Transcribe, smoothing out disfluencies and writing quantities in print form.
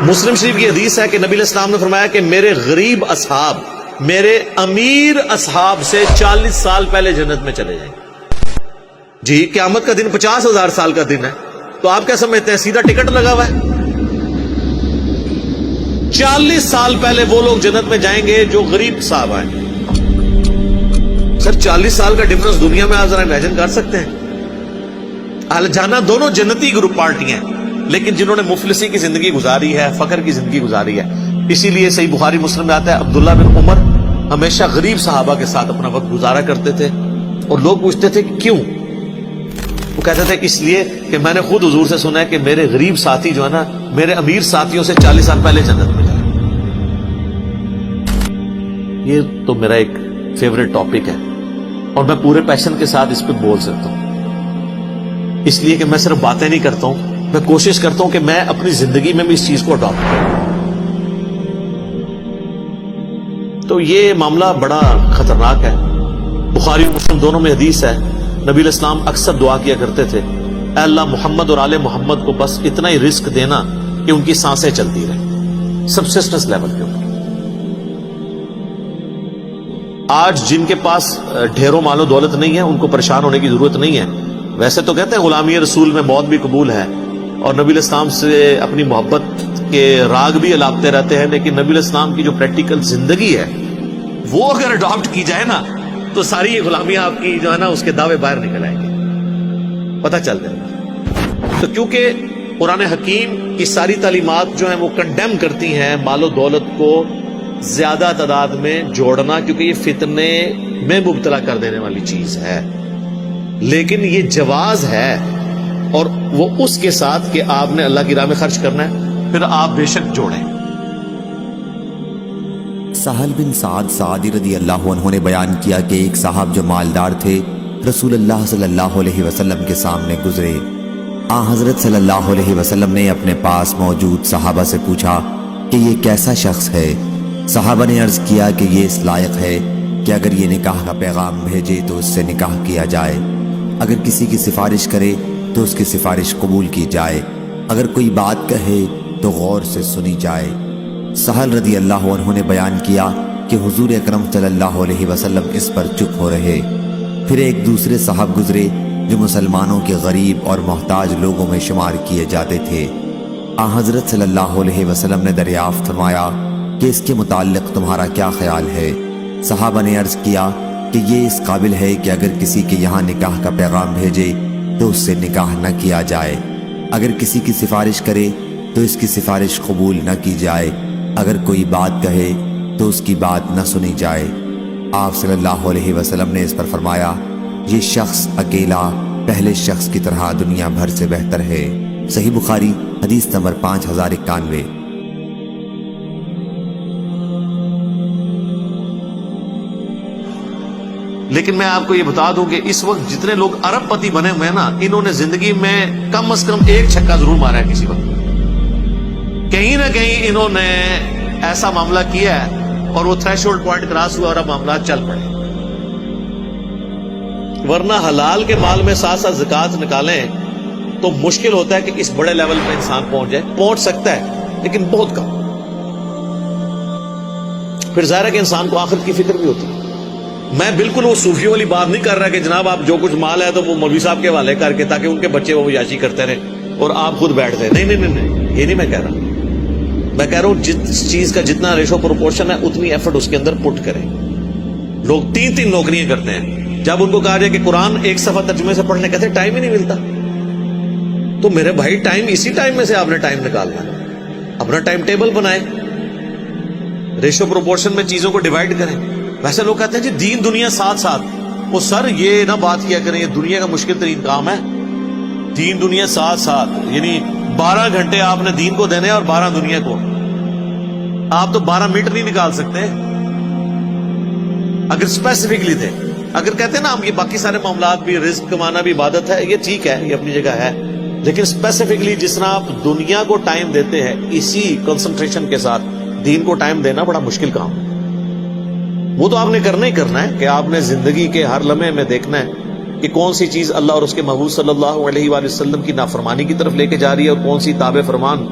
مسلم شریف کی حدیث ہے کہ نبی علیہ السلام نے فرمایا کہ میرے غریب اصحاب میرے امیر اصحاب سے 40 سال پہلے جنت میں چلے جائیں. جی قیامت کا دن 50,000 سال کا دن ہے، تو آپ کیا سمجھتے ہیں سیدھا ٹکٹ لگا ہوا ہے؟ 40 سال پہلے وہ لوگ جنت میں جائیں گے جو غریب صاحب ہیں. سر 40 سال کا ڈفرنس دنیا میں آپ ذرا امیجن کر سکتے ہیں؟ اہل جانا دونوں جنتی گروپ پارٹیاں ہیں، لیکن جنہوں نے مفلسی کی زندگی گزاری ہے، فقر کی زندگی گزاری ہے. اسی لیے صحیح بخاری مسلم میں آتا ہے عبداللہ بن عمر ہمیشہ غریب صحابہ کے ساتھ اپنا وقت گزارا کرتے تھے، اور لوگ پوچھتے تھے کہ کیوں؟ وہ کہتے تھے اس لیے کہ میں نے خود حضور سے سنا ہے کہ میرے غریب ساتھی جو ہے نا میرے امیر ساتھیوں سے 40 سال پہلے جنت میں جائیں. یہ تو میرا ایک فیوریٹ ٹاپک ہے اور میں پورے پیشن کے ساتھ اس پہ بول سکتا ہوں، اس لیے کہ میں صرف باتیں نہیں کرتا ہوں، میں کوشش کرتا ہوں کہ میں اپنی زندگی میں بھی اس چیز کو اڈاپٹ کروں. تو یہ معاملہ بڑا خطرناک ہے. بخاری و مسلم دونوں میں حدیث ہے، نبی علیہ السلام اکثر دعا کیا کرتے تھے اے اللہ محمد اور آل محمد کو بس اتنا ہی رزق دینا کہ ان کی سانسیں چلتی رہیں، سبسسٹنس لیول کے اوپر. آج جن کے پاس ڈھیروں مال و دولت نہیں ہے ان کو پریشان ہونے کی ضرورت نہیں ہے. ویسے تو کہتے ہیں غلامی رسول میں موت بھی قبول ہے، اور نبی علیہ السلام سے اپنی محبت کے راگ بھی الاپتے رہتے ہیں، لیکن نبی علیہ السلام کی جو پریکٹیکل زندگی ہے وہ اگر اڈاپٹ کی جائے نا تو ساری یہ غلامیاں آپ کی جو ہے نا اس کے دعوے باہر نکل آئیں گے، پتہ چل جائے گا. تو کیونکہ قرآن حکیم کی ساری تعلیمات جو ہیں وہ کنڈیم کرتی ہیں مال و دولت کو زیادہ تعداد میں جوڑنا، کیونکہ یہ فتنے میں مبتلا کر دینے والی چیز ہے. لیکن یہ جواز ہے، اور وہ اس کے ساتھ کہ آپ نے اللہ کی راہ میں خرچ کرنا ہے، پھر آپ بے شک جوڑیں. سہل بن سعد سعدی رضی اللہ عنہ نے بیان کیا کہ ایک صاحب جو مالدار تھے رسول اللہ صلی اللہ علیہ وسلم کے سامنے گزرے. حضرت صلی اللہ علیہ وسلم نے اپنے پاس موجود صحابہ سے پوچھا کہ یہ کیسا شخص ہے؟ صحابہ نے عرض کیا کہ یہ اس لائق ہے کہ اگر یہ نکاح کا پیغام بھیجے تو اس سے نکاح کیا جائے، اگر کسی کی سفارش کرے تو اس کی سفارش قبول کی جائے، اگر کوئی بات کہے تو غور سے سنی جائے. سہل رضی اللہ عنہ نے بیان کیا کہ حضور اکرم صلی اللہ علیہ وسلم اس پر چپ ہو رہے. پھر ایک دوسرے صاحب گزرے جو مسلمانوں کے غریب اور محتاج لوگوں میں شمار کیے جاتے تھے. حضرت صلی اللہ علیہ وسلم نے دریافت فرمایا کہ اس کے متعلق تمہارا کیا خیال ہے؟ صحابہ نے عرض کیا کہ یہ اس قابل ہے کہ اگر کسی کے یہاں نکاح کا پیغام بھیجے تو اس سے نکاح نہ کیا جائے، اگر کسی کی سفارش کرے تو اس کی سفارش قبول نہ کی جائے، اگر کوئی بات کہے تو اس کی بات نہ سنی جائے. آپ صلی اللہ علیہ وسلم نے اس پر فرمایا یہ شخص اکیلا پہلے شخص کی طرح دنیا بھر سے بہتر ہے. صحیح بخاری حدیث نمبر 5091. لیکن میں آپ کو یہ بتا دوں کہ اس وقت جتنے لوگ ارب پتی بنے ہوئے ہیں نا، انہوں نے زندگی میں کم از کم ایک چھکا ضرور مارا ہے کسی وقت. کہیں نہ کہیں انہوں نے ایسا معاملہ کیا ہے اور وہ تھریش ہولڈ پوائنٹ کراس ہوا اور اب معاملات چل پڑے. ورنہ حلال کے مال میں ساتھ ساتھ زکوٰۃ نکالیں تو مشکل ہوتا ہے کہ اس بڑے لیول پہ انسان پہنچ جائے. پہنچ سکتا ہے لیکن بہت کم. پھر ظاہر ہے کہ انسان کو آخرت کی فکر بھی ہوتی ہے. میں بالکل وہ صوفیوں والی بات نہیں کر رہا کہ جناب آپ جو کچھ مال ہے تو وہ مولوی صاحب کے حوالے کر کے تاکہ ان کے بچے وہ یاشی کرتے رہے اور آپ خود بیٹھ جائیں. نہیں، یہ نہیں میں کہہ رہا. میں کہہ رہا ہوں جس چیز کا جتنا ریشو پروپورشن ہے اتنی ایفرٹ اس کے اندر پٹ کریں. لوگ 3 نوکریاں کرتے ہیں. جب ان کو کہا جائے کہ قرآن ایک صفحہ ترجمے سے پڑھنے کہتے ہیں ٹائم ہی نہیں ملتا. تو میرے بھائی ٹائم اسی ٹائم میں سے آپ نے ٹائم نکالنا ہے. اپنا ٹائم ٹیبل بنائیں، ریشو پروپورشن میں چیزوں کو ڈیوائڈ کریں. ویسے لوگ کہتے ہیں جی دین دنیا ساتھ ساتھ. وہ سر یہ نہ بات کیا کریں، یہ دنیا کا مشکل ترین کام ہے. دین دنیا ساتھ ساتھ یعنی 12 گھنٹے آپ نے دین کو دینے اور 12 دنیا کو. آپ تو 12 میٹر نہیں نکال سکتے اگر اسپیسیفکلی دیں. اگر کہتے ہیں نا ہم یہ باقی سارے معاملات بھی، رزق کمانا بھی عبادت ہے، یہ ٹھیک ہے، یہ اپنی جگہ ہے، لیکن اسپیسیفکلی جس طرح آپ دنیا کو ٹائم دیتے ہیں اسی کنسنٹریشن کے ساتھ دین کو ٹائم دینا بڑا مشکل کام ہے. وہ تو آپ نے کرنا ہی کرنا ہے کہ آپ نے زندگی کے ہر لمحے میں دیکھنا ہے کہ کون سی چیز اللہ اور اس کے محبوب صلی اللہ علیہ وآلہ وسلم کی نافرمانی کی طرف لے کے جا رہی ہے اور کون سی تابع فرمان